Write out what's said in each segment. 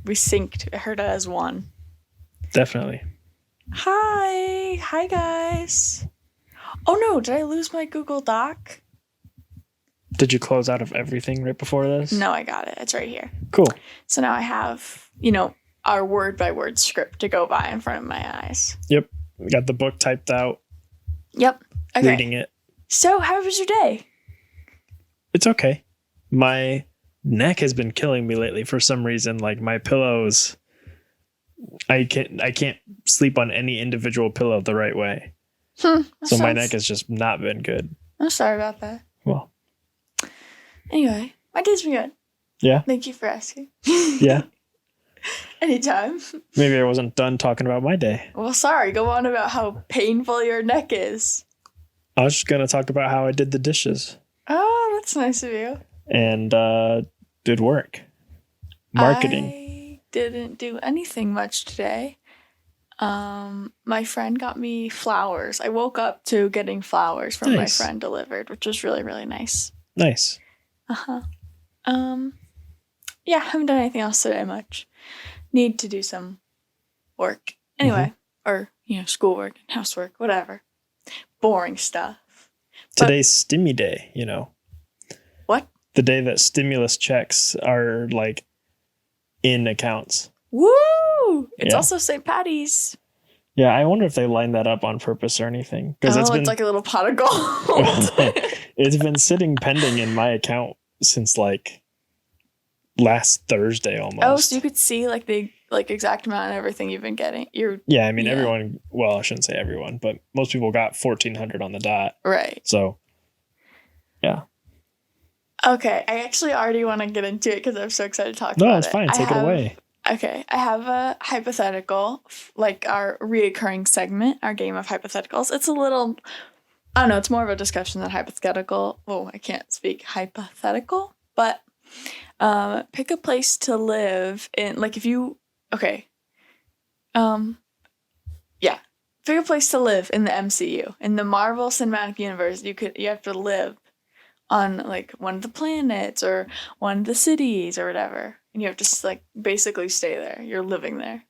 we synced. I heard it as one. Definitely. Hi guys. Oh no, did I lose my Google Doc? Did you close out of everything right before this? No, I got it. It's right here. Cool. So now I have, our word by word script to go by in front of my eyes. Yep. We got the book typed out. Yep. Okay. Reading it. So, how was your day? It's okay. My neck has been killing me lately for some reason. Like my pillows, I can't sleep on any individual pillow the right way. My neck has just not been good. I'm sorry about that. Well. Anyway, my day's been good. Yeah. Thank you for asking. Yeah. Anytime. Maybe I wasn't done talking about my day. Well, sorry. Go on about how painful your neck is. I was just going to talk about how I did the dishes. Oh, that's nice of you. And did work. Marketing. I didn't do anything much today. My friend got me flowers. I woke up to getting flowers from my friend delivered, which was really, really nice. Nice. Uh-huh. Yeah, haven't done anything else today much. Need to do some work. Anyway, or, schoolwork, housework, whatever. Boring stuff. Today's Stimmy Day, What? The day that stimulus checks are, in accounts. Woo! It's also St. Patty's. Yeah, I wonder if they lined that up on purpose or anything. It's like a little pot of gold. It's been sitting pending in my account since, last Thursday almost. Oh, so you could see, the exact amount of everything you've been getting. Everyone, well, I shouldn't say everyone, but most people got 1,400 on the dot. Right. So, yeah. Okay, I actually already want to get into it because I'm so excited to talk about it. No, it's fine. Take it away. Okay, I have a hypothetical, our reoccurring segment, our game of hypotheticals. It's a little, I don't know, it's more of a discussion than hypothetical. Oh, I can't speak hypothetical, but pick a place to live in, pick a place to live in the MCU. In the Marvel Cinematic Universe, you have to live on one of the planets or one of the cities or whatever. And you have to basically stay there. You're living there.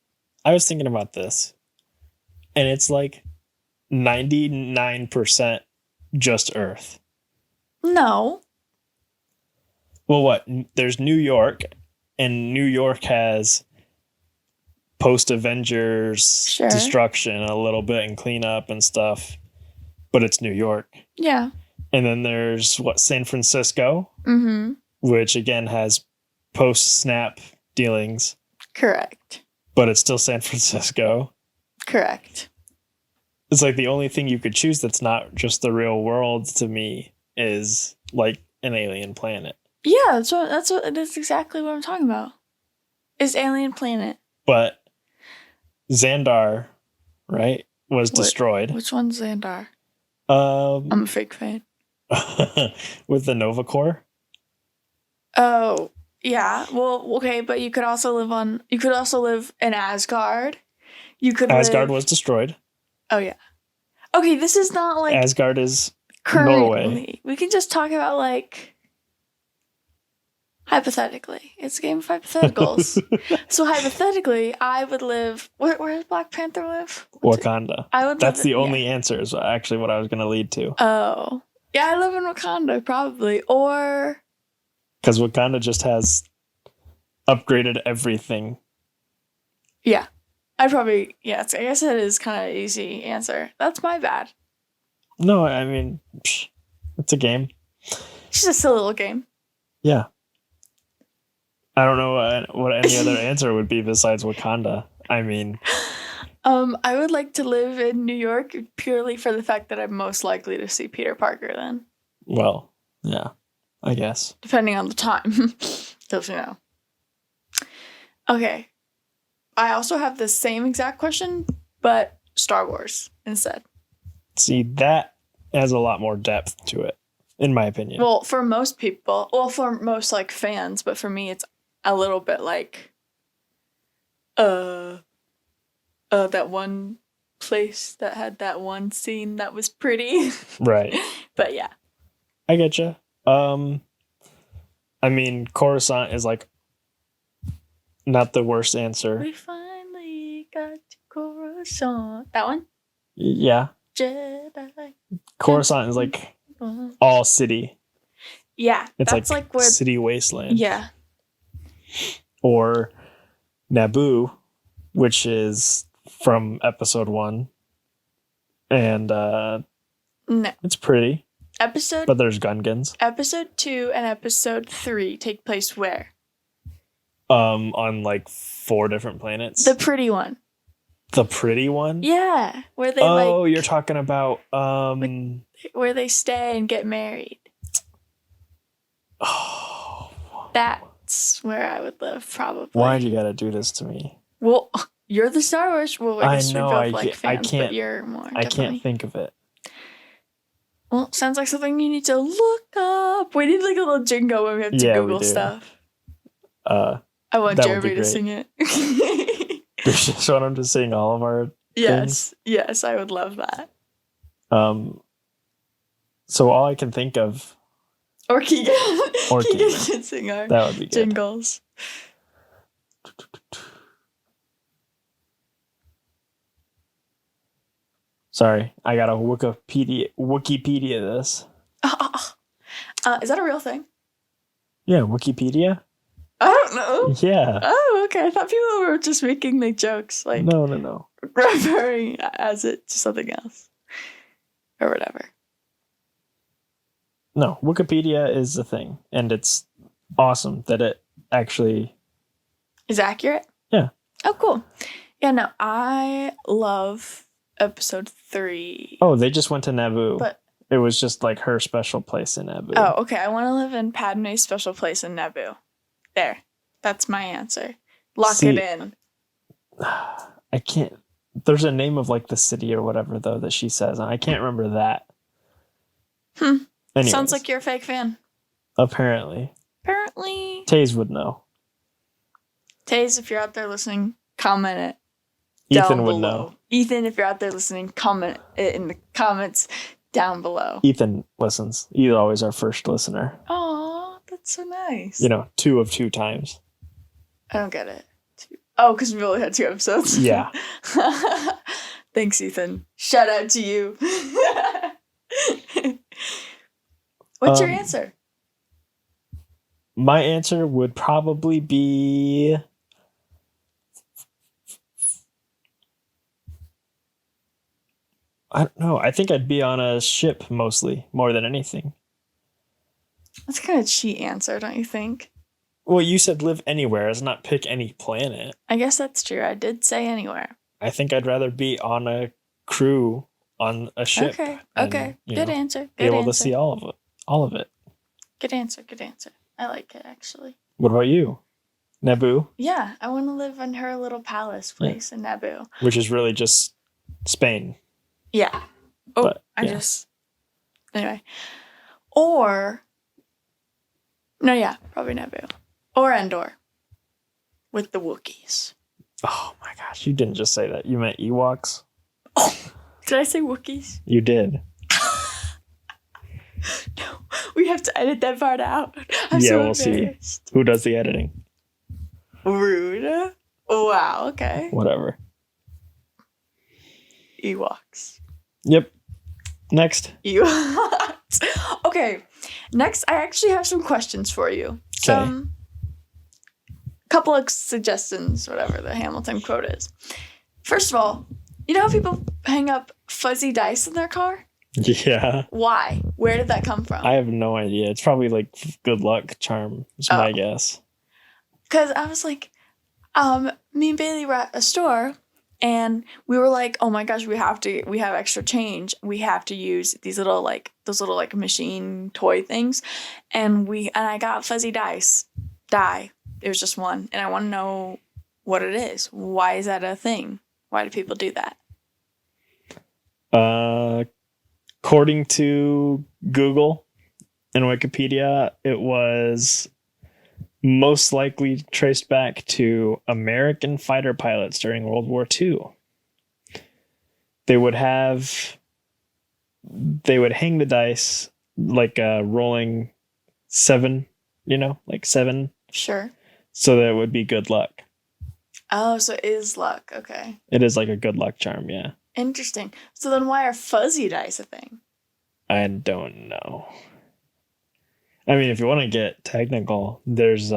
I was thinking about this. And it's 99% just Earth. No. Well, what? There's New York, and New York has post-Avengers destruction a little bit and cleanup and stuff. But it's New York. Yeah. And then there's, San Francisco? Mm-hmm. Which, again, has post-snap dealings. Correct. But it's still San Francisco. Correct. It's the only thing you could choose that's not just the real world to me is, an alien planet. Yeah, that's exactly what I'm talking about. Is alien planet. But Xandar, right, was destroyed. Which one's Xandar? I'm a fake fan. With the Nova Corps? Oh, yeah. Well, okay, but you could also live in Asgard. Asgard was destroyed. Oh, yeah. Okay, this is not Asgard is currently. Norway. We can just talk about hypothetically. It's a game of hypotheticals. So hypothetically, I would live. Where does Black Panther live? Wakanda. That's the only answer. Is actually what I was going to lead to. Oh, yeah, I live in Wakanda probably, or because Wakanda just has upgraded everything. Yeah, I'd probably I guess it is kind of an easy answer. That's my bad. No, I mean, it's a game. It's just a silly little game. Yeah. I don't know what any other answer would be besides Wakanda. I mean, I would like to live in New York purely for the fact that I'm most likely to see Peter Parker then. Well, yeah, I guess. Depending on the time. Because, Okay. I also have the same exact question, but Star Wars instead. See, that has a lot more depth to it, in my opinion. Well, for most people, for most fans, but for me, it's a little bit that one place that had that one scene that was pretty. Right. But yeah. I get you. I mean, Coruscant is not the worst answer. We finally got to Coruscant. That one? Yeah. Jedi. Coruscant is like all city. Yeah. It's that's like where city wasteland. Yeah. Or Naboo, which is from episode 1. And No. it's pretty. But there's Gungans. Episode 2 and episode 3 take place where? On like 4 different planets. The pretty one. The pretty one? Yeah. Where they you're talking about where they stay and get married. Oh. That's where I would live, probably. Why'd you gotta do this to me? Well, you're the Star Wars. Well, I guess know, we're both like fans, but you're more. I can't think of it. Well, sounds like something you need to look up. We need like a little jingle when we have to Google stuff. I want Jeremy to sing it. You just want him to sing all of our things? Yes, I would love that. So all I can think of, or Keegan can sing our that would be good. Jingles. Sorry, I gotta Wikipedia this. Is that a real thing? Yeah, Wikipedia. I don't know. Yeah. Oh, okay. I thought people were just making like jokes, like no, referring as it to something else or whatever. No, Wikipedia is a thing, and it's awesome that it actually is accurate. Yeah. Oh, cool. Yeah, no, I love episode 3. Oh, they just went to Naboo. But it was just like her special place in Naboo. Oh, okay. I want to live in Padme's special place in Naboo. There. That's my answer. Lock it in. I can't. There's a name of like the city or whatever, though, that she says, and I can't remember that. Anyways, sounds like you're a fake fan. Apparently. Taze would know. Taze, if you're out there listening, comment it. Ethan would know. Ethan, if you're out there listening, comment it in the comments down below. Ethan listens. He's always our first listener. Aw, that's so nice. 2 of 2 times. I don't get it. Oh, because we've only had 2 episodes. Yeah. Thanks, Ethan. Shout out to you. What's your answer? My answer would probably be... I don't know. I think I'd be on a ship mostly, more than anything. That's kind of a cheat answer, don't you think? Well, you said live anywhere, as not pick any planet. I guess that's true. I did say anywhere. I think I'd rather be on a crew on a ship. Okay. Good answer. Be able to see all of it. Good answer. I like it, actually. What about you? Naboo? Yeah, I want to live in her little palace place in Naboo. Which is really just Spain. Yeah. Oh, but, Anyway. Or... No, yeah, probably Naboo. Or Endor. With the Wookiees. Oh my gosh, you didn't just say that. You meant Ewoks? Oh, did I say Wookiees? You did. No, we have to edit that part out. We'll see. Who does the editing? Rude. Wow, okay. Whatever. Ewoks. Yep. Next. Ewoks. Okay. Next, I actually have some questions for you. Some couple of suggestions, whatever the Hamilton quote is. First of all, you know how people hang up fuzzy dice in their car? Yeah. Why? Where did that come from? I have no idea. It's probably like good luck charm is my guess. Because I was like, me and Bailey were at a store and we were like, oh my gosh, we have extra change. We have to use those little machine toy things. And I got fuzzy die. It was just one. And I want to know what it is. Why is that a thing? Why do people do that? According to Google and Wikipedia, it was most likely traced back to American fighter pilots during World War II. They would hang the dice like a rolling 7, like 7. Sure. So that it would be good luck. Oh, so it is luck. Okay. It is like a good luck charm, yeah. Interesting. So then why are fuzzy dice a thing? I don't know. I mean, if you want to get technical, there's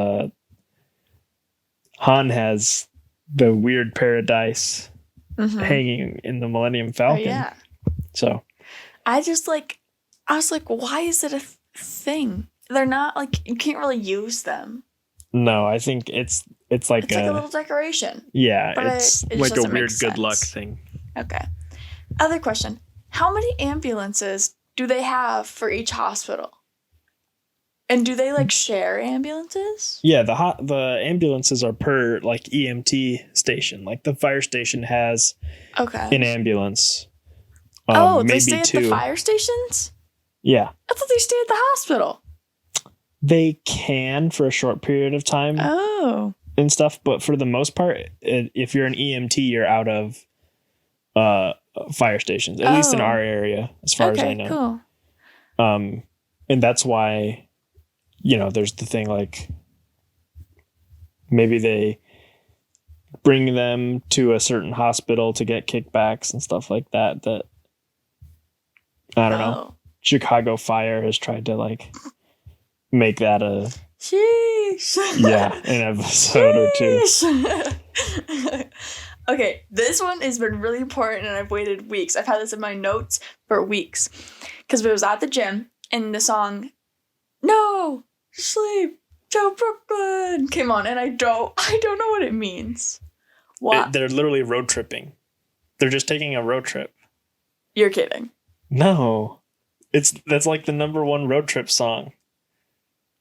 Han has the weird pair of dice hanging in the Millennium Falcon. Oh, yeah. So I was like, why is it a thing? They're not like, you can't really use them. no, I think it's like a little decoration. Yeah, but it's it like a doesn't make weird good luck sense. thing. Okay. Other question. How many ambulances do they have for each hospital? And do they like share ambulances? Yeah, the ambulances are per like EMT station. Like the fire station has an ambulance. They maybe stay at two. the fire stations? Yeah. I thought they stayed at the hospital. They can for a short period of time. Oh. And stuff, but for the most part, if you're an EMT, you're out of fire stations, at least in our area, as far as I know. Cool. And that's why, there's the thing like maybe they bring them to a certain hospital to get kickbacks and stuff like that. That I don't know. Chicago Fire has tried to like make that a sheesh. an episode or two. Okay, this one has been really important and I've waited weeks. I've had this in my notes for weeks. Because we was at the gym and the song No Sleep Joe Brooklyn came on and I don't know what it means. What? They're literally road tripping. They're just taking a road trip. You're kidding. No. That's like the number one road trip song.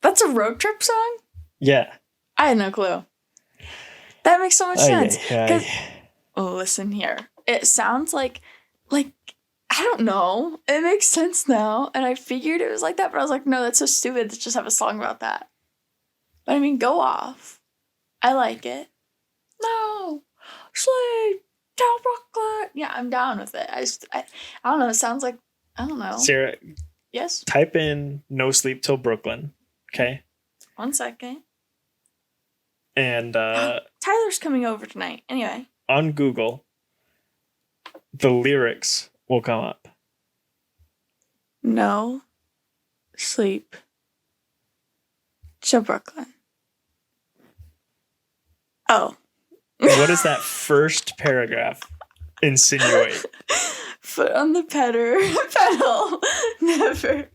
That's a road trip song? Yeah. I had no clue. That makes so much sense. Listen here. It sounds like I don't know. It makes sense now. And I figured it was like that, but I was like, no, that's so stupid to just have a song about that. But I mean, go off. I like it. No. Sleep. Down Brooklyn. Yeah, I'm down with it. I don't know. It sounds like, I don't know. Sarah. Yes? Type in No Sleep Till Brooklyn. Okay. 1 second. And Tyler's coming over tonight. Anyway. On Google, the lyrics will come up. No sleep to Brooklyn. Oh. What does that first paragraph insinuate? Foot on the pedal. Never.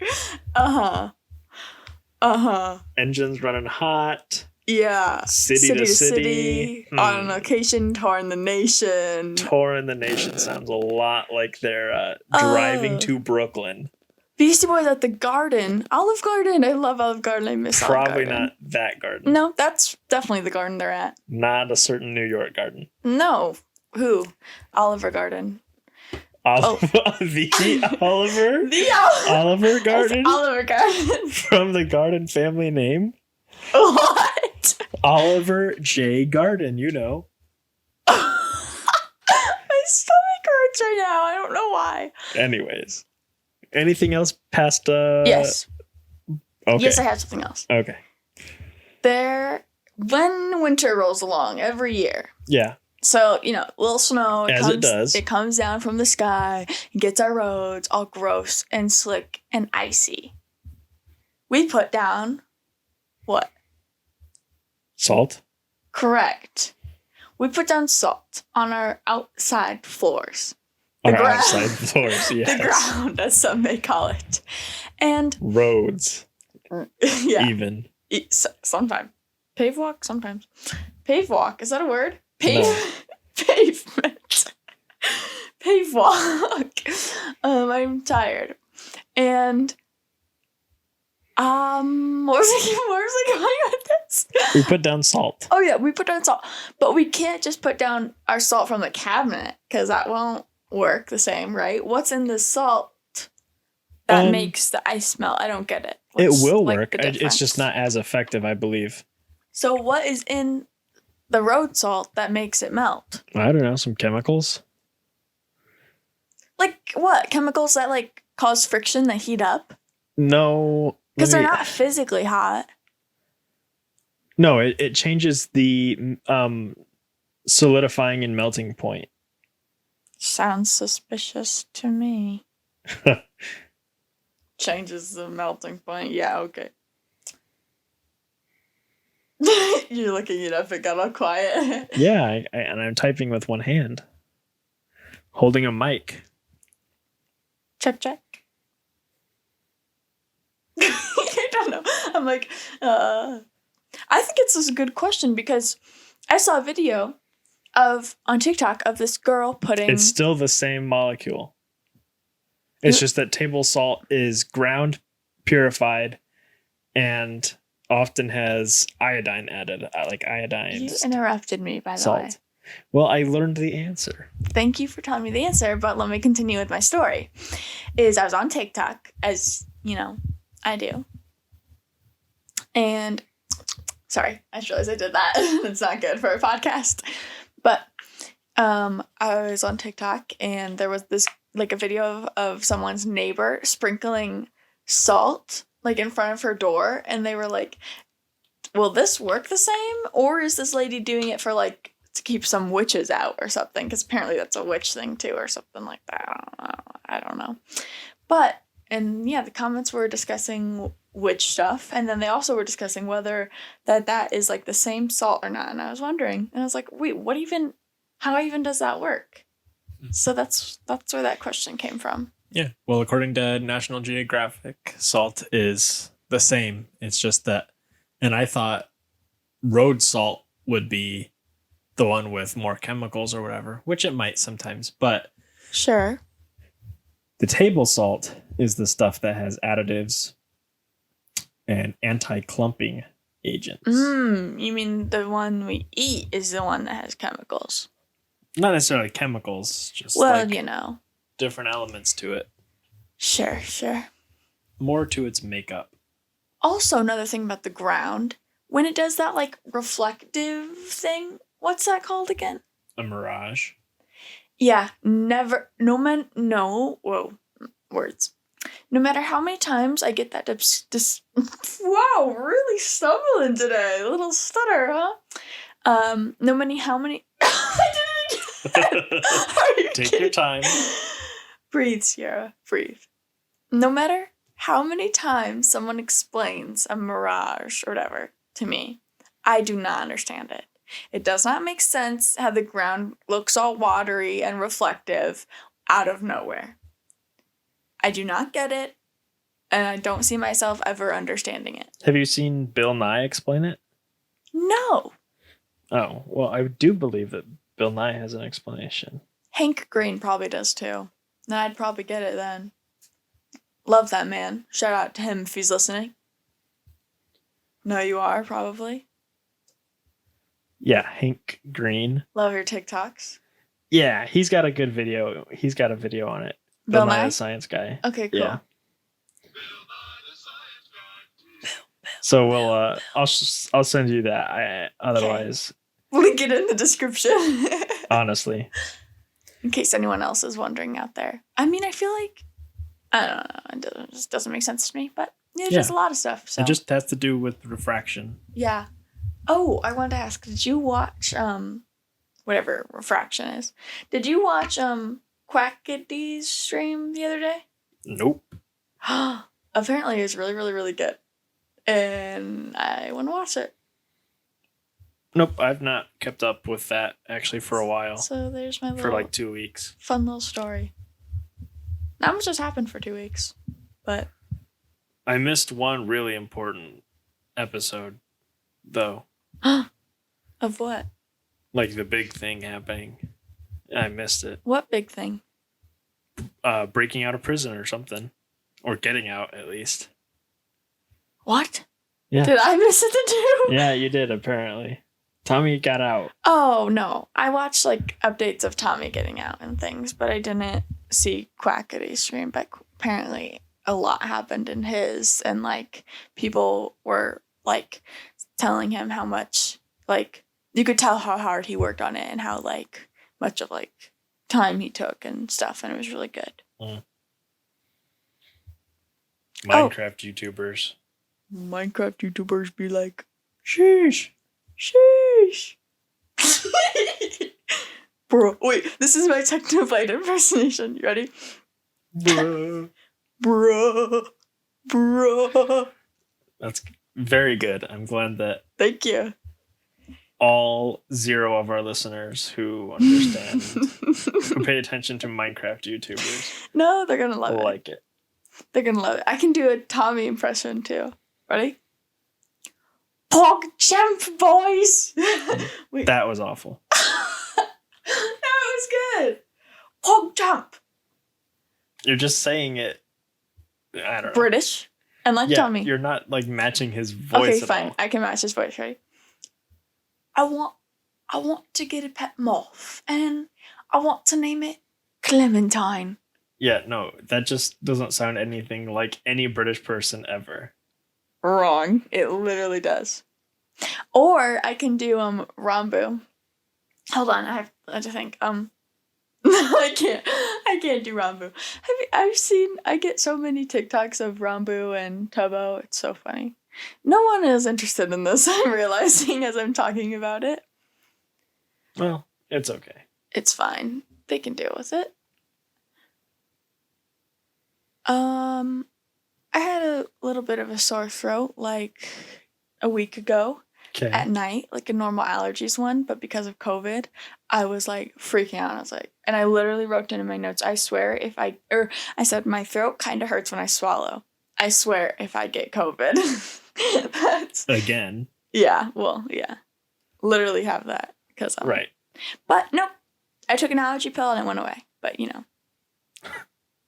Engines running hot. Yeah. City to city. On an occasion, touring the nation. Touring the nation sounds a lot like they're driving to Brooklyn. Beastie Boys at the Garden. Olive Garden. I love Olive Garden. I miss Olive Garden. Probably not that garden. No, that's definitely the garden they're at. Not a certain New York garden. No. Who? Oliver Garden. The Oliver? Oliver Garden? Oliver Garden. From the Garden family name? What? Oliver J. Garden, you know. My stomach hurts right now. I don't know why. Anyways. Anything else past Yes. Okay. Yes, I have something else. Okay. When winter rolls along every year. Yeah. So, little snow. It does. It comes down from the sky and gets our roads all gross and slick and icy. We put down what? Salt? Correct. We put down salt on our outside floors. On our outside floors, yes. The ground, as some may call it. And roads. Yeah. Even. Sometimes. Pave walk? Sometimes. Pave walk. Is that a word? No. Pavement. Pave walk. I'm tired. And where was I going with this? We put down salt. Oh yeah, we put down salt. But we can't just put down our salt from the cabinet, because that won't work the same, right? What's in the salt that makes the ice melt? I don't get it. It will work. It's just not as effective, I believe. So what is in the road salt that makes it melt? I don't know. Some chemicals? Like what? Chemicals that cause friction that heat up? No. Because they're not physically hot. No, it changes the solidifying and melting point. Sounds suspicious to me. Changes the melting point. Yeah, okay. You're looking it up. It got all quiet. Yeah, and I'm typing with one hand, holding a mic. Check. I don't know. I'm like, I think it's a good question because I saw a video on TikTok of this girl putting. It's still the same molecule. It's just that table salt is ground, purified, and often has iodine added, like iodine. You interrupted me, by the way. Well, I learned the answer. Thank you for telling me the answer, but let me continue with my story. I was on TikTok, as you know, I do. And sorry, I just realized I did that. It's not good for a podcast. But I was on TikTok and there was this like a video of someone's neighbor sprinkling salt like in front of her door, and they were like, will this work the same, or is this lady doing it for like to keep some witches out or something? Because apparently that's a witch thing too, or something like that. I don't know. But and yeah, the comments were discussing witch stuff, and then they also were discussing whether that is like the same salt or not. And I was wondering, and I was like, wait, how even does that work? So that's where that question came from. Yeah. Well, according to National Geographic, salt is the same. It's just that, and I thought road salt would be the one with more chemicals or whatever, which it might sometimes, but Sure. The table salt is the stuff that has additives and anti-clumping agents. You mean the one we eat is the one that has chemicals? Not necessarily chemicals, just Well, like different elements to it. Sure. More to its makeup. Also, another thing about the ground, when it does that like reflective thing, what's that called again? A mirage. Yeah, no matter how many times I get that wow, really stumbling today. A little stutter, huh? No matter how many I did it again. Are you Take kidding? your time. Breathe, Sierra. Breathe. No matter how many times someone explains a mirage or whatever to me, I do not understand it. It does not make sense how the ground looks all watery and reflective out of nowhere. I do not get it, and I don't see myself ever understanding it. Have you seen Bill Nye explain it? No. Oh, well, I do believe that Bill Nye has an explanation. Hank Green probably does too. And I'd probably get it then. Love that man. Shout out to him if he's listening. No, you are, probably. Yeah, Hank Green. Love your TikToks. Yeah, he's got a good video. He's got a video on it. Bill Nye, Nye? the science guy. Okay, cool. Yeah. So we'll I'll send you that. Otherwise, Link it in the description. honestly, In case anyone else is wondering out there. I mean, I feel like, I don't know, it just doesn't make sense to me, but there's just a lot of stuff. So. It just has to do with refraction. Yeah. Oh, I wanted to ask, did you watch, whatever refraction is, did you watch, Quackity's stream the other day? Nope. Apparently it's really, really, really good. And I want to watch it. Nope, I've not kept up with that actually for a while. So there's my little For like 2 weeks. fun little story. Not much has happened for 2 weeks, but I missed one really important episode, though. of what? Like the big thing happening. I missed it. What big thing? Breaking out of prison or something. Or getting out, at least. What? Yeah. Did I miss it too? Yeah, you did, apparently. Tommy got out. Oh, no. I watched, like, updates of Tommy getting out and things, but I didn't see Quackity's stream. But apparently a lot happened in his, and, like, people were, like, telling him how much, like, you could tell how hard he worked on it and how, like, much of, like, time he took and stuff, and it was really good. Minecraft YouTubers. Minecraft YouTubers be like, sheesh. Sheesh. Bro, wait, this is my Technoblade impersonation. You ready? Bruh. Bro. That's very good. I'm glad that Thank you. all 0 of our listeners who understand, who pay attention to Minecraft YouTubers, No, they're gonna love it. like it. They're gonna love it. I can do a Tommy impression too. Ready? Pog champ, boys! Wait. That was awful. That was good. Pog champ. You're just saying it. I don't know. British. And like Yeah, Tommy. you're not like matching his voice. Okay, at fine. all. I can match his voice, right? I want to get a pet moth, and I want to name it Clementine. Yeah, no, that just doesn't sound anything like any British person ever. Wrong. It literally does. Or I can do Rambo. Hold on, I have to think. No, I can't do Rambo. I get so many TikToks of Rambo and Tubbo. It's so funny. No one is interested in this, I'm realizing as I'm talking about it. Well, it's okay. It's fine. They can deal with it. I had a little bit of a sore throat like a week ago Okay. at night, like a normal allergies one, but because of COVID, I was like freaking out. I was like, and I literally wrote down in my notes, I swear I said my throat kind of hurts when I swallow. I swear if I get COVID. That's Again. yeah, well, yeah. Literally have that because Right. But nope. I took an allergy pill and it went away. But you know.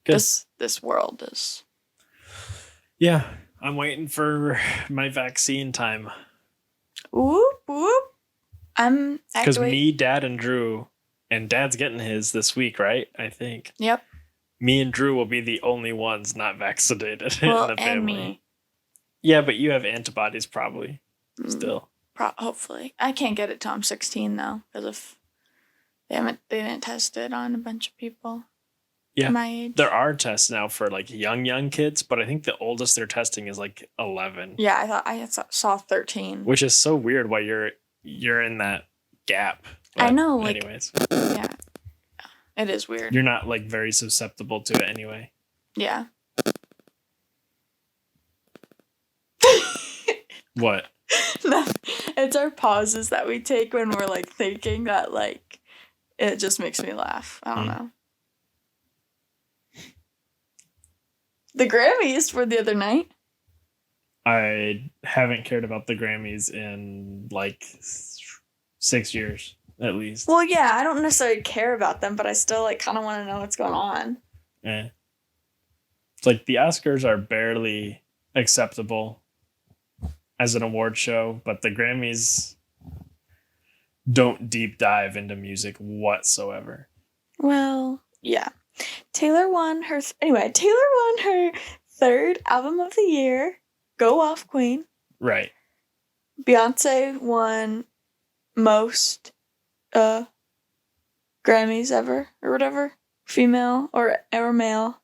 Good. This world is Yeah, I'm waiting for my vaccine time. whoop whoop. I'm Because actually me, Dad, and Drew, and Dad's getting his this week, right? I think. Yep. Me and Drew will be the only ones not vaccinated Well, in the family. and me. Yeah, but you have antibodies probably still. Hopefully. I can't get it till I'm 16 though, because if they didn't test it on a bunch of people. Yeah. My age. There are tests now for like young kids, but I think the oldest they're testing is like 11. Yeah, I saw 13. Which is so weird why you're in that gap. I But know, like anyways, yeah. It is weird. you're not like very susceptible to it anyway. Yeah. What? No, it's our pauses that we take when we're like thinking that like it just makes me laugh. I don't know. The Grammys were the other night. I haven't cared about the Grammys in like 6 years at least. Well, yeah, I don't necessarily care about them, but I still like kind of want to know what's going on. Eh. It's like the Oscars are barely acceptable as an award show, but the Grammys don't deep dive into music whatsoever. Well, yeah. Taylor won her third album of the year. Go off, Queen. Right. Beyonce won most Grammys ever or whatever. Female or male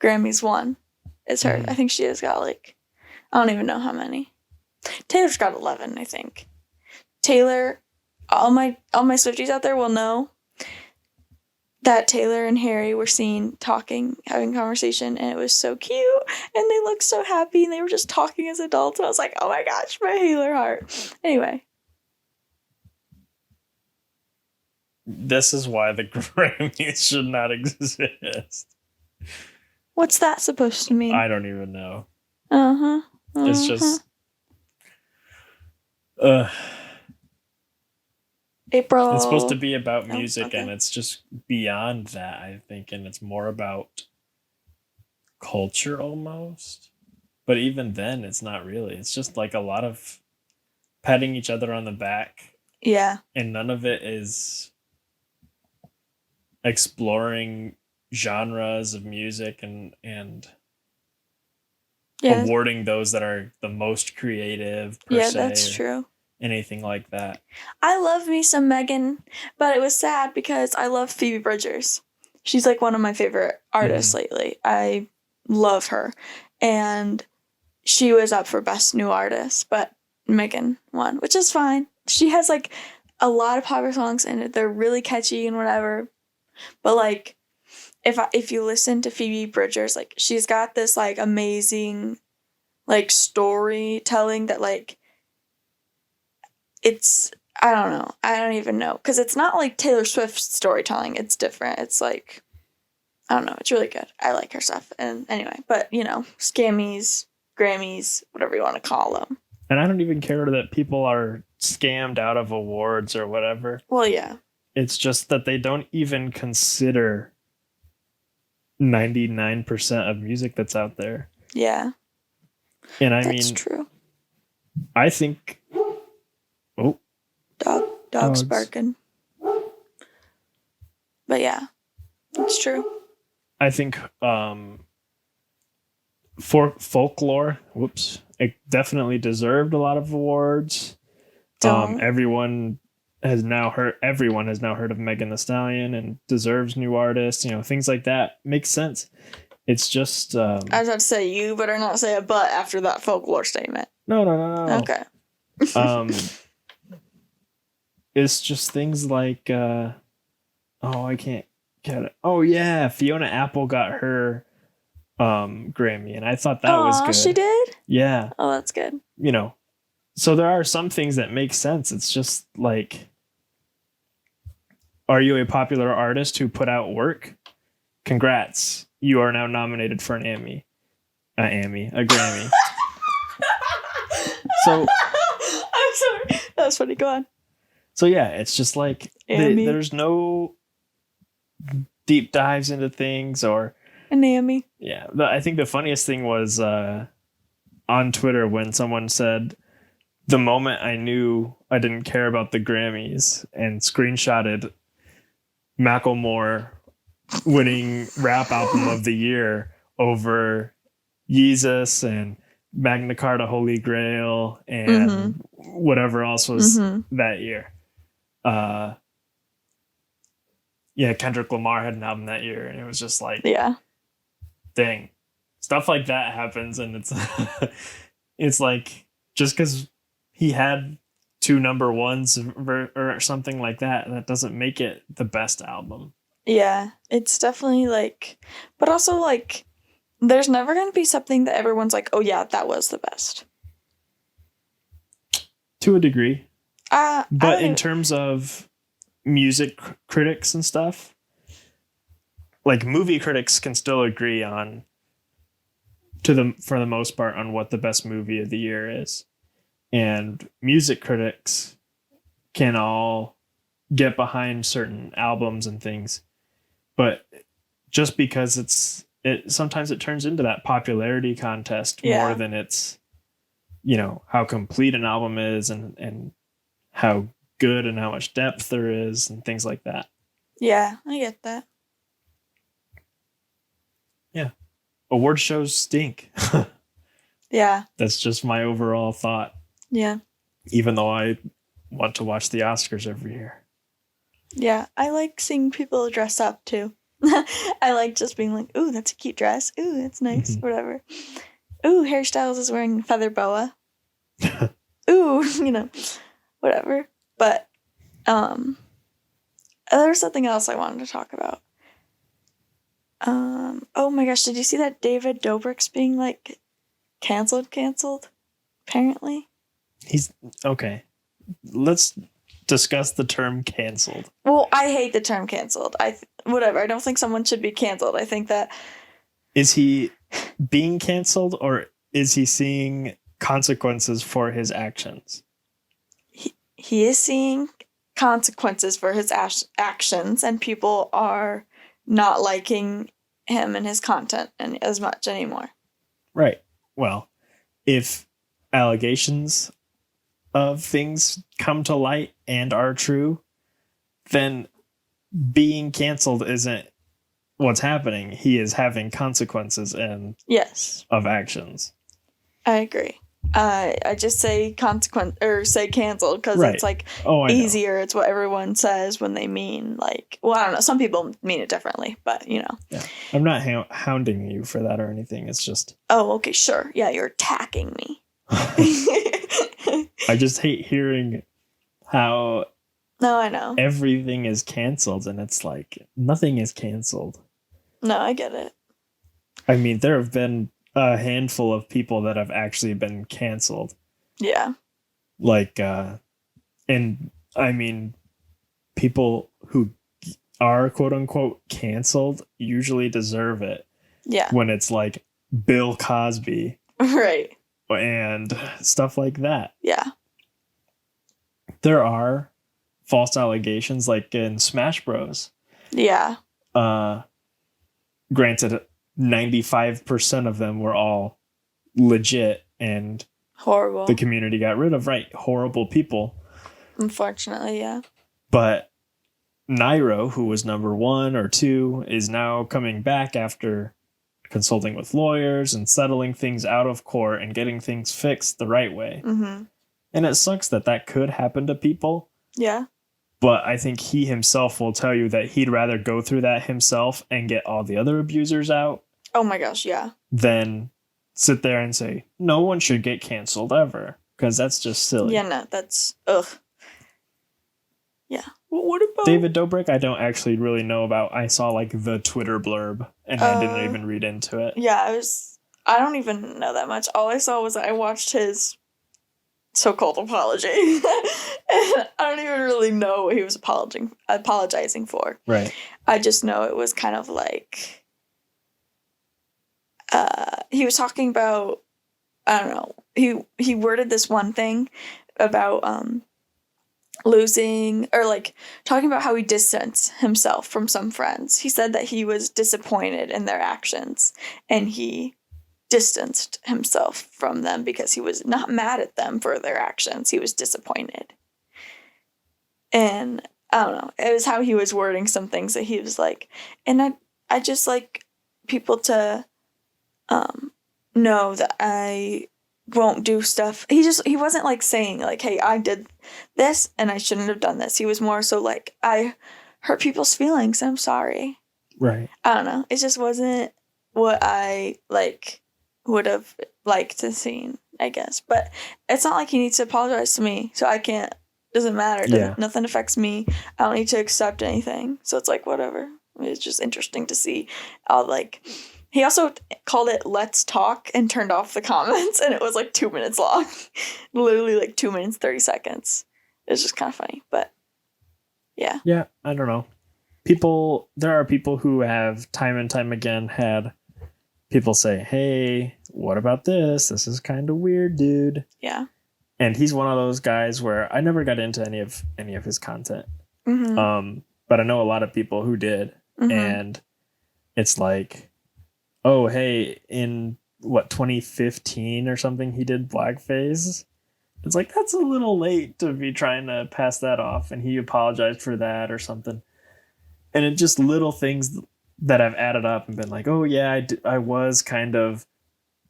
Grammys won. It's her. Mhm. I think she has got like I don't even know how many. Taylor's got 11, I think. Taylor, all my Swifties out there will know that Taylor and Harry were seen talking, having a conversation, and it was so cute, and they looked so happy, and they were just talking as adults, and I was like, oh my gosh, my Taylor heart. Anyway. This is why the Grammys should not exist. What's that supposed to mean? I don't even know. Uh-huh. It's just April. it's supposed to be about Oh, music, okay. and it's just beyond that, I think, and it's more about culture almost. But even then, it's not really. It's just like a lot of patting each other on the back, Yeah. and none of it is exploring genres of music and Yeah. awarding those that are the most creative per Yeah, se, that's true. anything like that. I love me some Meghan, but it was sad because I love Phoebe Bridgers. She's like one of my favorite artists lately. I love her. And she was up for Best New Artist, but Meghan won, which is fine. She has like a lot of popular songs and they're really catchy and whatever. But like, if you listen to Phoebe Bridgers, like she's got this like amazing like storytelling that like it's I don't know. I don't even know because it's not like Taylor Swift storytelling. It's different. It's like I don't know. It's really good. I like her stuff. And anyway, but you know, scammies, Grammys, whatever you want to call them. And I don't even care that people are scammed out of awards or whatever. Well, yeah. It's just that they don't even consider 99% of music that's out there. Yeah. And I That's mean, true. I think. Oh, Dog's Dogs. barking. But yeah, it's true. I think for folklore, it definitely deserved a lot of awards. Everyone has now heard of Megan Thee Stallion and deserves new artists. You know, things like that makes sense. It's just I was about to say you better not say a but after that folklore statement. no. Okay. It's just things like I can't get it. Oh yeah, Fiona Apple got her Grammy, and I thought that was good. She did? Yeah. Oh, that's good. You know, so there are some things that make sense. It's just like, are you a popular artist who put out work? Congrats. You are now nominated for an Grammy. So I'm sorry. That was funny. Go on. So yeah, it's just like there's no deep dives into things or An Emmy. yeah. I think the funniest thing was on Twitter when someone said, the moment I knew I didn't care about the Grammys, and screenshotted Macklemore winning rap album of the year over Yeezus and Magna Carta Holy Grail and whatever else was that year. Kendrick Lamar had an album that year, and it was just like, dang, stuff like that happens, and it's it's like just because he had 2 number ones or something like that, that doesn't make it the best album. Yeah, it's definitely like, but also like, there's never going to be something that everyone's like, oh yeah, that was the best. To a degree. But in terms of music critics and stuff, like movie critics can still agree on, for the most part, on what the best movie of the year is. And music critics can all get behind certain albums and things. But just because sometimes it turns into that popularity contest more than it's, you know, how complete an album is and how good and how much depth there is and things like that. Yeah, I get that. Yeah. Award shows stink. Yeah. That's just my overall thought. Yeah. Even though I want to watch the Oscars every year. Yeah, I like seeing people dress up too. I like just being like, ooh, that's a cute dress. Ooh, that's nice. Whatever. Ooh, Hairstyles is wearing feather boa. Ooh, you know, whatever. But there's something else I wanted to talk about. Oh my gosh, did you see that David Dobrik's being like canceled? Apparently. He's okay. Let's discuss the term canceled. Well, I hate the term canceled. Whatever. I don't think someone should be canceled. I think that is he being canceled or is he seeing consequences for his actions? He is seeing consequences for his actions, and people are not liking him and his content as much anymore. Right. Well, if allegations of things come to light and are true, then being canceled isn't what's happening. He is having consequences of actions. I agree. I just say say canceled because it's like easier. It's what everyone says when they mean like, well, I don't know. Some people mean it differently, but you know. Yeah. I'm not hounding you for that or anything. It's just. Oh, okay, sure. Yeah, you're attacking me. I just hate hearing how No, I know. Everything is canceled, and it's like nothing is canceled. No, I get it. I mean, there have been a handful of people that have actually been canceled. Yeah. Like, and I mean, people who are quote unquote canceled usually deserve it. Yeah. When it's like Bill Cosby Right. and stuff like that. Yeah. There are false allegations like in Smash Bros. Yeah. Granted, 95% of them were all legit and Horrible. the community got rid of, right? Horrible people. Unfortunately, yeah. But Nairo, who was number 1 or 2, is now coming back after consulting with lawyers and settling things out of court and getting things fixed the right way. Mm-hmm. And it sucks that could happen to people. Yeah. But I think he himself will tell you that he'd rather go through that himself and get all the other abusers out. Oh my gosh, yeah. Than sit there and say, no one should get canceled ever. Because that's just silly. Yeah, no, that's, ugh. Yeah. Well, what about David Dobrik, I don't actually really know about. I saw like the Twitter blurb and I didn't even read into it. Yeah, I don't even know that much. All I saw was I watched his so-called apology. And I don't even really know what he was apologizing for. Right. I just know it was kind of like he was talking about, I don't know, he worded this one thing about losing, or like talking about how he distanced himself from some friends. He said that he was disappointed in their actions and he distanced himself from them because he was not mad at them for their actions. He was disappointed. And I don't know, it was how he was wording some things that he was like, and I just like people to know that I won't do stuff. He wasn't like saying like, hey, I did this and I shouldn't have done this. He was more so like, I hurt people's feelings. I'm sorry. Right. I don't know. It just wasn't what I like would have liked to seen, I guess. But it's not like he needs to apologize to me, so I can't. Doesn't matter. Nothing affects me. I don't need to accept anything. So it's like whatever. It's just interesting to see. He also called it "Let's Talk" and turned off the comments, and it was like 2 minutes long, literally like 2 minutes 30 seconds. It's just kind of funny, but yeah. Yeah, I don't know. There are people who have time and time again had people say, "Hey, what about this? This is kind of weird, dude." Yeah. And he's one of those guys where I never got into any of his content. Mm-hmm. But I know a lot of people who did, Mm-hmm. and it's like, oh, hey, in 2015 or something, he did blackface. It's like, that's a little late to be trying to pass that off, and he apologized for that or something. And it just little things that I've added up and been like, oh yeah, I was kind of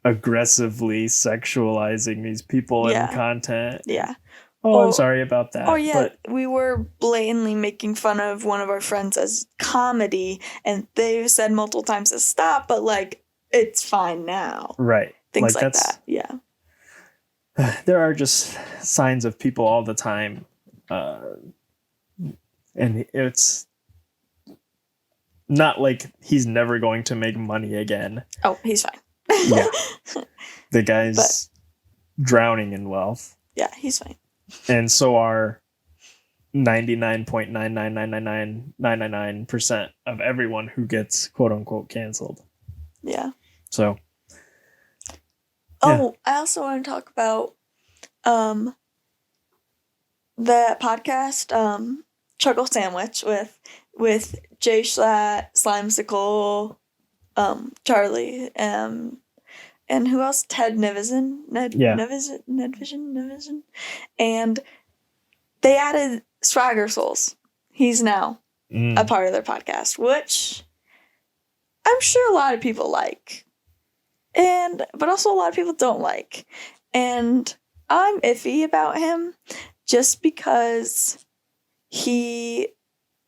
aggressively sexualizing these people in content. Yeah. Oh, I'm sorry about that. Oh, yeah. But we were blatantly making fun of one of our friends as comedy, and they said multiple times to stop, but, like, it's fine now. Right. Things like that. Yeah. There are just signs of people all the time. And it's not like he's never going to make money again. Oh, he's fine. Yeah. The guy's drowning in wealth. Yeah, he's fine. And so are 99.9999999% of everyone who gets quote unquote canceled. Yeah. So. Oh, I also want to talk about the podcast Chuckle Sandwich with Jay Schlatt, Slimesicle, Charlie, and who else? Ted Nevison. Nedvision. And they added Swagger Souls. He's now a part of their podcast, which I'm sure a lot of people like. But also a lot of people don't like. And I'm iffy about him just because he,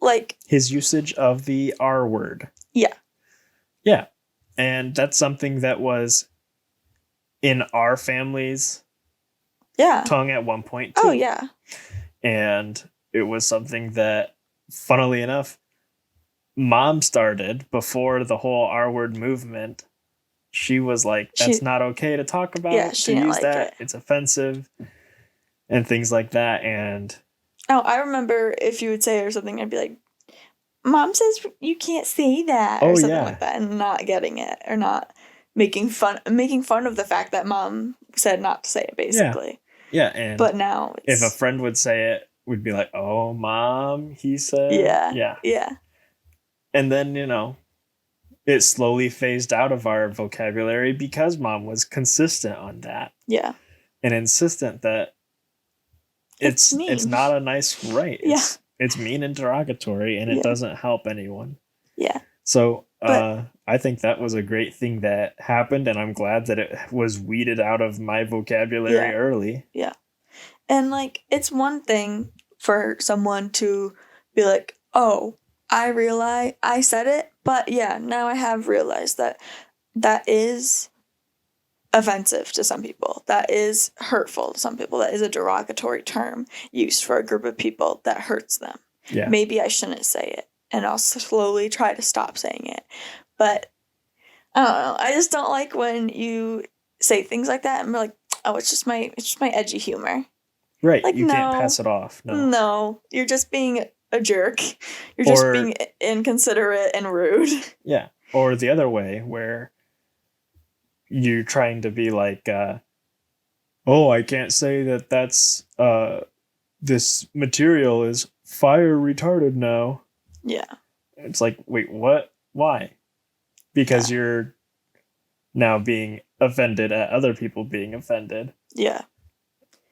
like... his usage of the R word. Yeah. Yeah. And that's something that was in our family's tongue at one point, too. Oh, yeah. And it was something that, funnily enough, Mom started before the whole R word movement. She was like, that's not okay to talk about, Yeah, she to didn't use like that. it. It's offensive and things like that. And Oh, I remember if you would say it or something, I'd be like, Mom says you can't say that or Oh, something yeah. like that, and not getting it or not making fun of the fact that Mom said not to say it, basically. yeah, and But now if a friend would say it, we'd be like, oh, Mom, he said. Yeah. And then, it slowly phased out of our vocabulary because Mom was consistent on that. Yeah. And insistent that It's it's mean. not a nice right. Yeah. It's mean and derogatory, and it doesn't help anyone. Yeah. So I think that was a great thing that happened, and I'm glad that it was weeded out of my vocabulary early. Yeah. And like, it's one thing for someone to be like, oh, I realize I said it, but yeah, now I have realized that is offensive to some people. That is hurtful to some people. That is a derogatory term used for a group of people that hurts them. Yeah. Maybe I shouldn't say it, and I'll slowly try to stop saying it. But I don't know. I just don't like when you say things like that and be like, oh, it's just my edgy humor. Right. Like, you can't no. pass it off. No, you're just being a jerk. You're just being inconsiderate and rude. Yeah. Or the other way, where you're trying to be like, oh, I can't say that that's this material is fire retarded now. Yeah. It's like, wait, what? Why? Because you're now being offended at other people being offended. Yeah.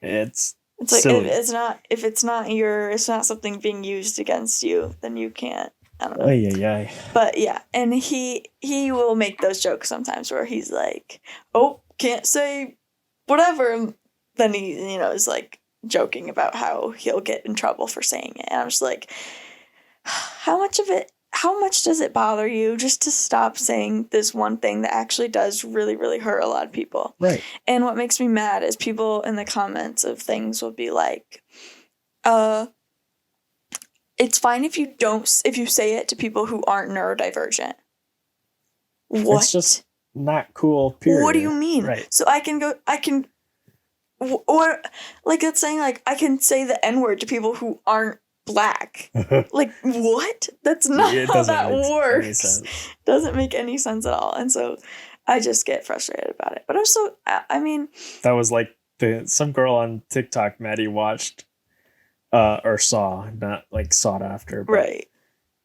It's like, silly. if it's not something being used against you, then you can't. I don't know. Ay. But yeah, and he will make those jokes sometimes where he's like, oh, can't say whatever. And then he, is like joking about how he'll get in trouble for saying it. And I'm just like, how much does it bother you just to stop saying this one thing that actually does really, really hurt a lot of people? Right. And what makes me mad is people in the comments of things will be like, it's fine if you say it to people who aren't neurodivergent. What? It's just not cool, period. What do you mean? Right. So or like it's saying like I can say the N-word to people who aren't black. Like, what? That's not how that works. Doesn't make any sense at all. And so I just get frustrated about it. But that was like some girl on TikTok Maddie watched or saw, not like sought after, but right.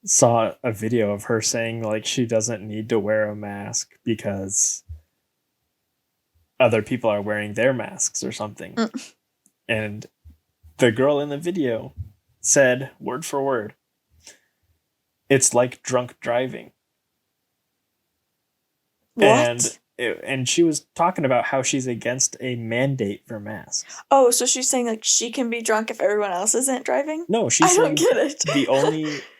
Saw a video of her saying like she doesn't need to wear a mask because other people are wearing their masks or something. And the girl in the video said, word for word, it's like drunk driving. What? And she was talking about how she's against a mandate for masks. Oh, so she's saying like she can be drunk if everyone else isn't driving? No, she's I don't get it.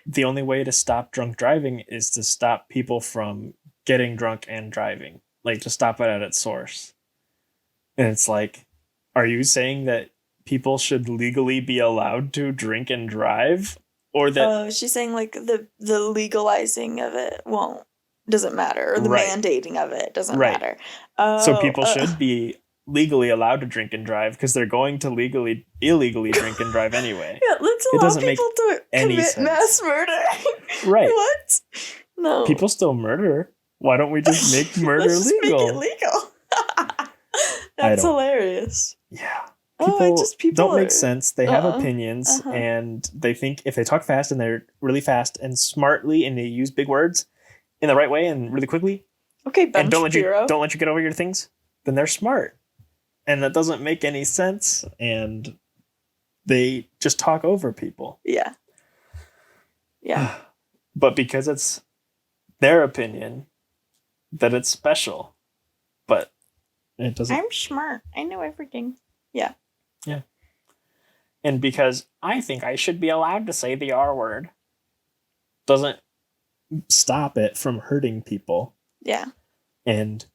the only way to stop drunk driving is to stop people from getting drunk and driving. Like, to stop it at its source. And it's like, are you saying that people should legally be allowed to drink and drive? Or that she's saying like the legalizing of it doesn't matter, or the mandating of it doesn't matter. So people should be legally allowed to drink and drive because they're going to illegally drink and drive anyway. Yeah, let's allow people to commit mass murder. Right. What? No. People still murder. Why don't we just make murder Let's just legal? make it legal. That's hilarious. Yeah. People don't make sense. They have opinions, and they think if they talk fast and they're really fast and smartly and they use big words in the right way and really quickly, okay, Ben and don't Shapiro. let you get over your things, then they're smart. And that doesn't make any sense, and they just talk over people. Yeah. Yeah. But because it's their opinion, that it's special. But it doesn't. I'm smart. I know everything. Yeah. Yeah. And because I think I should be allowed to say the R word, doesn't stop it from hurting people. Yeah. And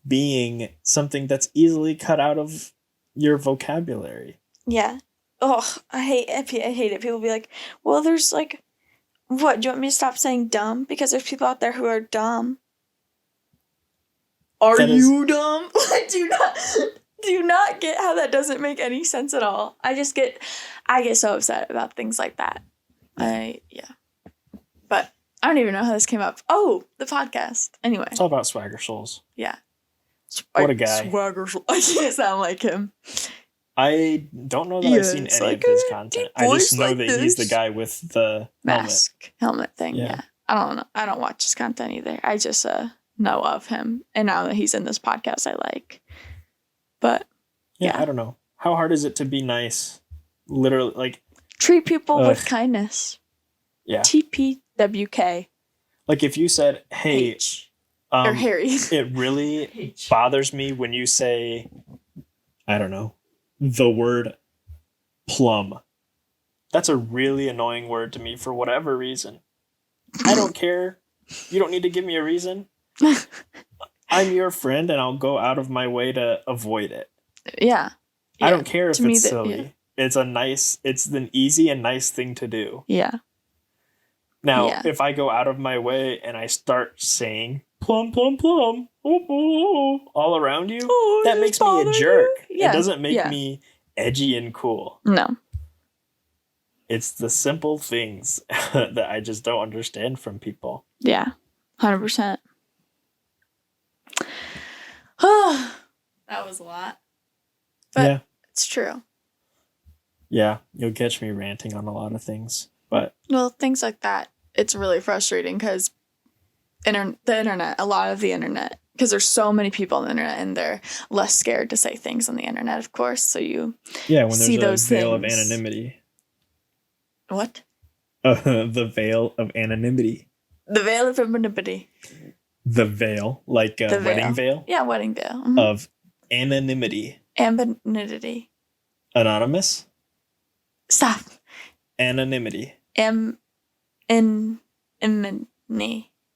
being something that's easily cut out of your vocabulary. Yeah. I hate it. People be like, well, there's like, what? Do you want me to stop saying dumb? Because there's people out there who are dumb. Are you dumb? Do not get how that doesn't make any sense at all. I get so upset about things like that. But I don't even know how this came up. Oh, the podcast. Anyway. It's all about Swagger Souls. Yeah. What a guy. Swagger Souls. I can't sound like him. I don't know that I've seen any of his content. I just know that he's the guy with the helmet thing. Yeah. I don't know. I don't watch his content either. I just know of him. And now that he's in this podcast, I like. But yeah, I don't know. How hard is it to be nice? Literally, like, treat people with kindness. Yeah. TPWK. Like if you said, "Hey, or Harry," it really bothers me when you say, I don't know, the word plum. That's a really annoying word to me for whatever reason. I don't care. You don't need to give me a reason. I'm your friend and I'll go out of my way to avoid it. Yeah. I don't care if it's silly. Yeah. It's an easy and nice thing to do. Yeah. Now, if I go out of my way and I start saying plum, plum, plum, all around you, that makes me a jerk. Yeah. It doesn't make me edgy and cool. No. It's the simple things that I just don't understand from people. Yeah. 100%. That was a lot. But it's true. Yeah, you'll catch me ranting on a lot of things. But things like that, it's really frustrating because the internet, a lot of the internet, because there's so many people on the internet and they're less scared to say things on the internet, of course. So you when see there's those a veil things. of anonymity. What? The veil of anonymity. The veil of anonymity. The veil, like a wedding veil? Yeah, wedding veil. Mm-hmm. Of anonymity. Anonymity. Anonymous? Stop. Anonymity. Anonymity.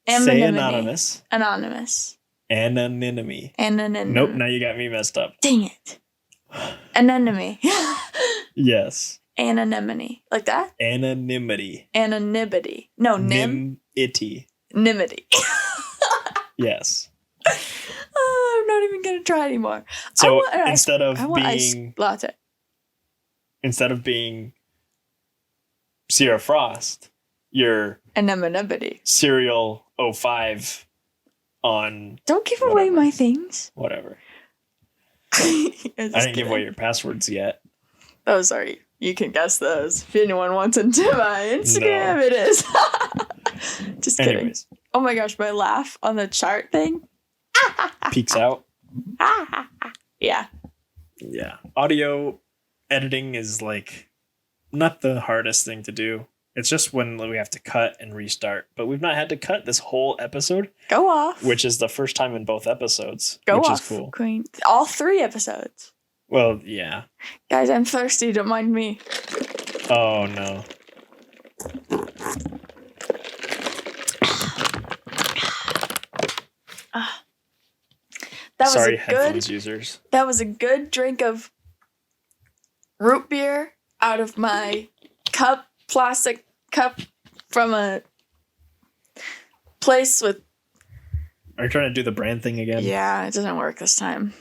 Say anonymous. Anonymous. Anonymity. Anonymity. Nope, now you got me messed up. Dang it. Anonymity. Yes. Anonymity. Like that? Anonymity. Anonymity. No, Nimity. Nimity. Yes. I'm not even going to try anymore. So instead of being Sierra Frost, you're Anonymity. Serial 05 on... Don't give away my things. Whatever. I didn't give away your passwords yet. Oh, sorry. You can guess those. If anyone wants into my Instagram, it is. Just kidding. Anyways. Oh my gosh, my laugh on the chart thing. Peeks out. Yeah. Yeah. Audio editing is like not the hardest thing to do. It's just when we have to cut and restart. But we've not had to cut this whole episode. Go off. Which is the first time in both episodes. Go which off, is cool. Queen. All 3 episodes. Well, yeah. Guys, I'm thirsty. Don't mind me. Oh, no. That Sorry, was headphones users. That was a good drink of root beer out of my plastic cup from a place with... Are you trying to do the brand thing again? Yeah, it doesn't work this time.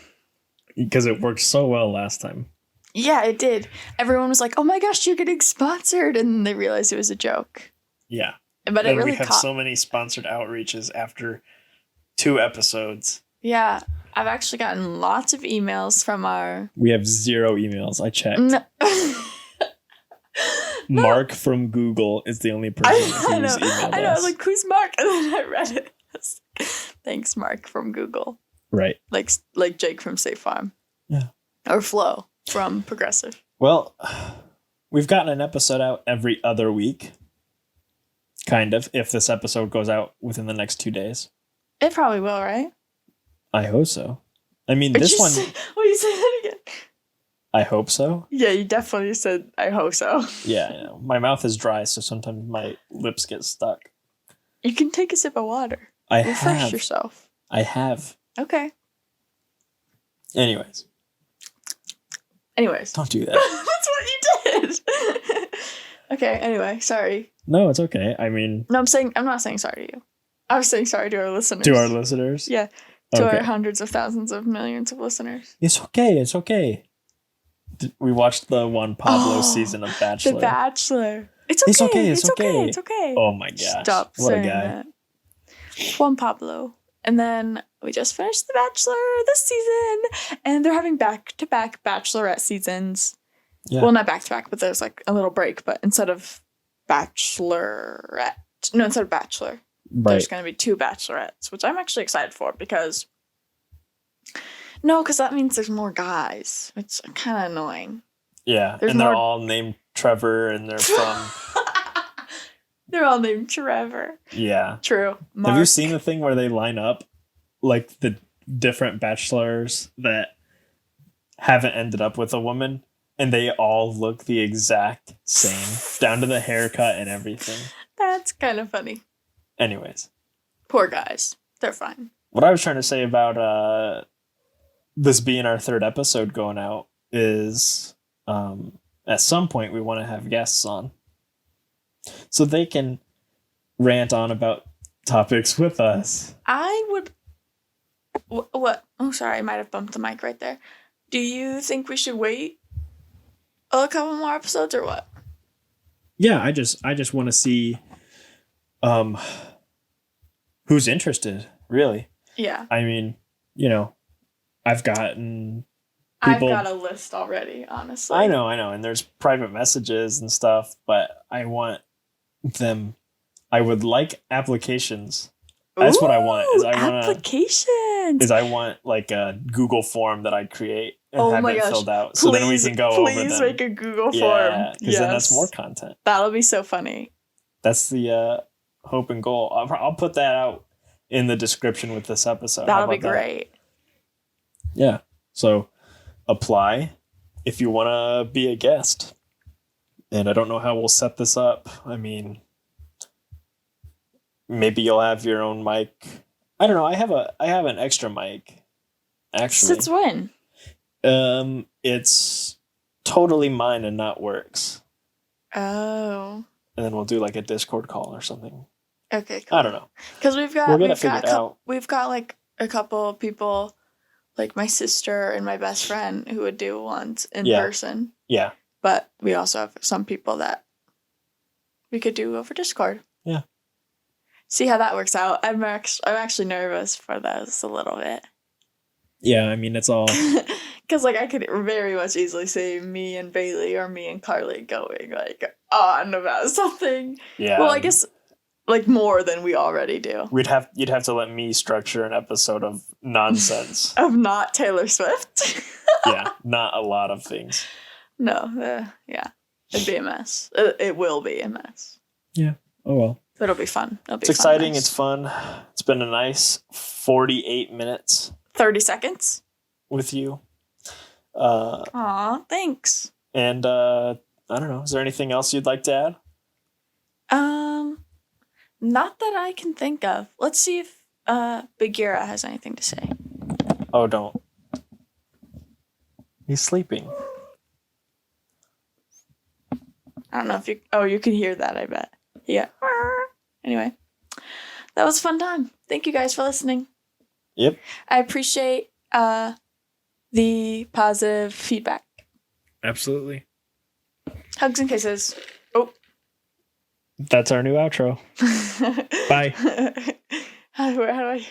Because it worked so well last time. Yeah, it did. Everyone was like, oh my gosh, you're getting sponsored. And then they realized it was a joke. Yeah. But it really we have so many sponsored outreaches after 2 episodes. Yeah. I've actually gotten lots of emails from our... We have 0 emails. I checked. No. Mark from Google is the only person who's emailed us. I know. I was like, who's Mark? And then I read it. Thanks, Mark from Google. Right. Like Jake from State Farm. Yeah. Or Flo from Progressive. Well, we've gotten an episode out every other week. Kind of, if this episode goes out within the next 2 days. It probably will, right? I hope so. I mean, this one... Will you say that again? I hope so. Yeah, you definitely said, I hope so. Yeah, I know. My mouth is dry, so sometimes my lips get stuck. You can take a sip of water. Refresh yourself. I have. Okay. Anyways. Anyways. Don't do that. That's what you did. Okay, anyway, sorry. No, it's okay. I mean, No, I'm not saying sorry to you. I was saying sorry to our listeners. to our listeners. Yeah, to Okay. our hundreds of thousands of millions of listeners. It's okay. It's okay. We watched the Juan Pablo Oh, season of Bachelor. The Bachelor. It's It's okay. okay, It's it's okay. okay. It's okay. Oh my gosh. Stop What a saying guy. that. Juan Pablo. And then we just finished The Bachelor this season. And they're having back-to-back Bachelorette seasons. Yeah. Well, not back-to-back, but there's like a little break. But instead of Bachelor, there's Right. going to be 2 Bachelorettes, which I'm actually excited for because... No, because that means there's more guys. It's kind of annoying. Yeah. There's and they're more- all named Trevor and they're from. They're all named Trevor. Yeah. True. Have you seen the thing where they line up like the different bachelors that haven't ended up with a woman and they all look the exact same down to the haircut and everything? That's kind of funny. Anyways, Poor guys. They're fine. what I was trying to say about this being our 3rd episode going out is at some point we want to have guests on so they can rant on about topics with us. I would... What? Oh, sorry. I might have bumped the mic right there. Do you think we should wait a couple more episodes or what? Yeah, I just want to see who's interested, really. Yeah. I mean, I've gotten I've people. got a list already, honestly. I know, and there's private messages and stuff, but I want them. I would like applications. That's what I want. Applications. I want like a Google form that I create and Oh have my it gosh. filled out, so then we can go over them. Please make a Google form. Yeah, because then that's more content. That'll be so funny. That's the hope and goal. I'll put that out in the description with this episode. That'll be How about that? great. Yeah. So apply if you want to be a guest. And I don't know how we'll set this up. I mean, maybe you'll have your own mic. I don't know. I have an extra mic. Actually. Since when? It's totally mine and not works. Oh. And then we'll do like a Discord call or something. Okay, cool. I don't know. Because we've got out. a couple people, like my sister and my best friend, who would do ones in Yeah. person. Yeah. But we also have some people that we could do over Discord. Yeah. See how that works out. I'm actually nervous for those a little bit. Yeah, I mean, it's all... Because like I could very much easily see me and Bailey or me and Carly going like on about something. Yeah. Well, I guess like more than we already do. You'd have to let me structure an episode of nonsense. Of not Taylor Swift. Yeah, not a lot of things. No, yeah, it'd be a mess. It will be a mess. Yeah. Oh well. But it'll be fun. It's exciting. It's fun. It's been a nice 48 minutes 30 seconds. with you. Aw, thanks. And I don't know. Is there anything else you'd like to add? Not that I can think of. Let's see if Bagheera has anything to say. Oh, don't. He's sleeping. I don't know if you... Oh, you can hear that, I bet. Yeah. Anyway. That was a fun time. Thank you guys for listening. Yep. I appreciate the positive feedback. Absolutely. Hugs and kisses. Oh. That's our new outro. Bye. How do I...